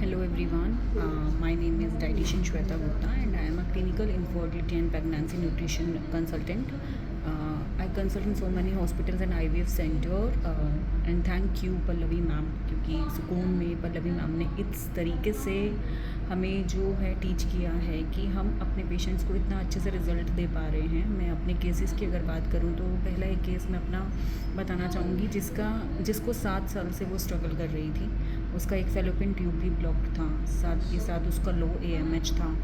Hello everyone, my name is dietitian Shweta Gupta and I am a clinical infertility and pregnancy nutrition consultant. I consult in so many hospitals and IVF center and thank you Pallavi ma'am, क्योंकि सुकून में Pallavi ma'am ने इस तरीके से हमें जो है टीच किया है कि हम अपने पेशेंट्स को इतना अच्छे से रिज़ल्ट दे पा रहे हैं। मैं अपने केसेस की अगर बात करूं तो पहला एक केस मैं अपना बताना चाहूँगी जिसको 7 साल से वो स्ट्रगल कर रही थी। उसका एक फेलोपियन ट्यूब भी ब्लॉक्ड था, साथ के साथ उसका लो AMH था,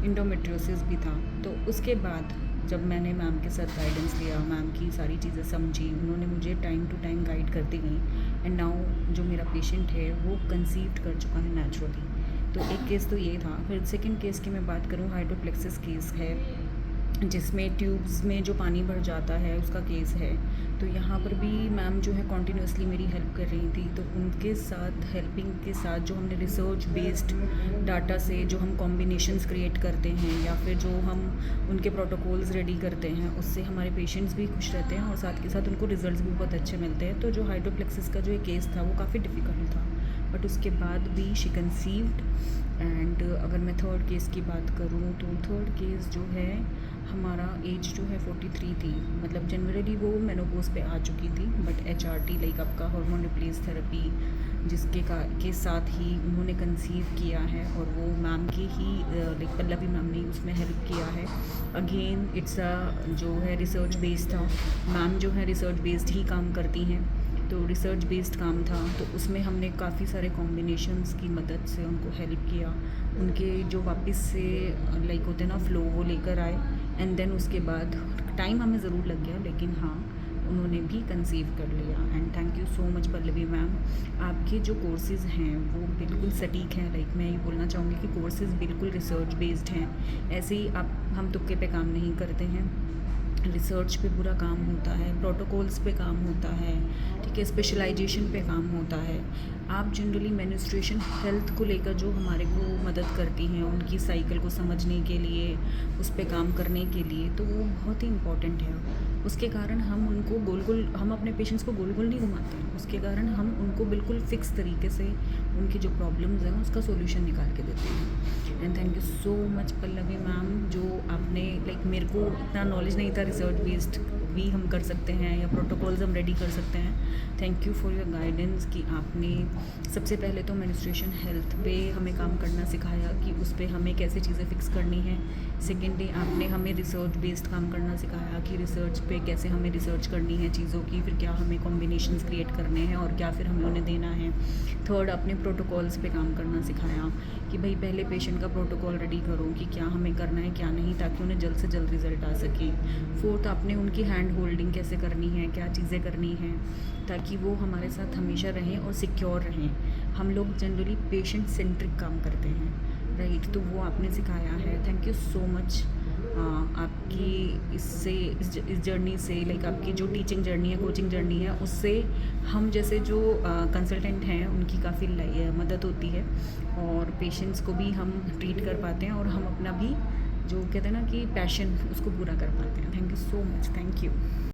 इंडोमेट्रियोसिस भी था। तो उसके बाद जब मैंने मैम के साथ गाइडेंस लिया, मैम की सारी चीज़ें समझी, उन्होंने मुझे टाइम टू टाइम गाइड करती गई एंड नाउ जो मेरा पेशेंट है वो कंसीव्ड कर चुका है नेचुरली। तो एक केस तो ये था। फिर सेकंड केस की मैं बात करूँ, हाइड्रोप्लेक्सिस केस है जिसमें ट्यूब्स में जो पानी भर जाता है उसका केस है। तो यहाँ पर भी मैम जो है कॉन्टीन्यूसली मेरी हेल्प कर रही थी। तो उनके साथ हेल्पिंग के साथ जो हमने रिसर्च बेस्ड डाटा से जो हम कॉम्बिनेशंस क्रिएट करते हैं या फिर जो हम उनके प्रोटोकॉल्स रेडी करते हैं, उससे हमारे पेशेंट्स भी खुश रहते हैं और साथ के साथ उनको रिजल्ट्स भी बहुत अच्छे मिलते हैं। तो जो हाइड्रोप्लेक्सिस का जो एक केस था वो काफ़ी डिफ़िकल्ट था, बट उसके बाद भी शी कंसीव्ड। एंड अगर मैं थर्ड केस की बात करूँ तो थर्ड केस जो है हमारा एज जो है 43 थी, मतलब जनरली वो मेनोपॉज पे आ चुकी थी, बट HRT लाइक आपका हार्मोन रिप्लेस थेरेपी के साथ ही उन्होंने कंसीव किया है और वो मैम की ही लाइक पल्लवी मैम ने उसमें हेल्प किया है। अगेन इट्स जो है रिसर्च बेस्ड था। मैम जो है रिसर्च बेस्ड ही काम करती हैं, तो रिसर्च बेस्ड काम था। तो उसमें हमने काफ़ी सारे कॉम्बिनेशंस की मदद से उनको हेल्प किया। उनके जो वापस से लाइक होते ना फ्लो वो लेकर आए एंड देन उसके बाद टाइम हमें ज़रूर लग गया, लेकिन हाँ उन्होंने भी कंसीव कर लिया। And thank you so much Pallavi ma'am. आपके जो कोर्सेज़ हैं वो बिल्कुल सटीक हैं। लाइक मैं ये बोलना चाहूँगी कि कोर्सेज़ बिल्कुल रिसर्च बेस्ड हैं। ऐसे ही हम तुक्के पे काम नहीं करते हैं, रिसर्च पे पूरा काम होता है, प्रोटोकॉल्स पे काम होता है, ठीक है, स्पेशलाइजेशन पे काम होता है। आप जनरली मेंस्ट्रुएशन हेल्थ को लेकर जो हमारे को मदद करती हैं उनकी साइकिल को समझने के लिए, उस पे काम करने के लिए, तो वो बहुत ही इम्पॉर्टेंट है। उसके कारण हम अपने पेशेंट्स को गोल गोल नहीं घुमाते हैं। उसके कारण हम उनको बिल्कुल फिक्स तरीके से उनकी जो प्रॉब्लम्स हैं उसका सोल्यूशन निकाल के देते हैं। And thank you so much Pallavi ma'am, जो आपने लाइक मेरे को इतना नॉलेज नहीं था रिसर्च बेस्ड भी हम कर सकते हैं या प्रोटोकॉल्स हम रेडी कर सकते हैं। Thank you for your guidance कि आपने सबसे पहले तो मेंस्ट्रुएशन हेल्थ पे हमें काम करना सिखाया कि उस पर हमें कैसे चीज़ें फिक्स करनी है। सेकेंडली आपने हमें रिसर्च बेस्ड काम करना सिखाया कि रिसर्च पे कैसे हमें रिसर्च करनी है चीज़ों की, फिर क्या हमें कॉम्बिनेशंस क्रिएट करने हैं और क्या फिर हमें उन्हें देना है। थर्ड आपने प्रोटोकॉल्स पे काम करना सिखाया कि भाई पहले पेशेंट का प्रोटोकॉल रेडी करो कि क्या हमें करना है क्या नहीं, ताकि उन्हें जल्द से जल्द रिजल्ट आ सके। फोर्थ आपने उनकी हैंड होल्डिंग कैसे करनी है, क्या चीज़ें करनी हैं ताकि वो हमारे साथ हमेशा रहें और सिक्योर रहें। हम लोग जनरली पेशेंट सेंट्रिक काम करते हैं, राइट, तो वो आपने सिखाया है। Thank you so much. आपकी इस जर्नी से लाइक आपकी जो टीचिंग जर्नी है, कोचिंग जर्नी है, उससे हम जैसे जो कंसल्टेंट हैं उनकी काफ़ी मदद होती है और पेशेंट्स को भी हम ट्रीट कर पाते हैं और हम अपना भी जो कहते हैं ना कि पैशन उसको पूरा कर पाते हैं। Thank you so much. Thank you.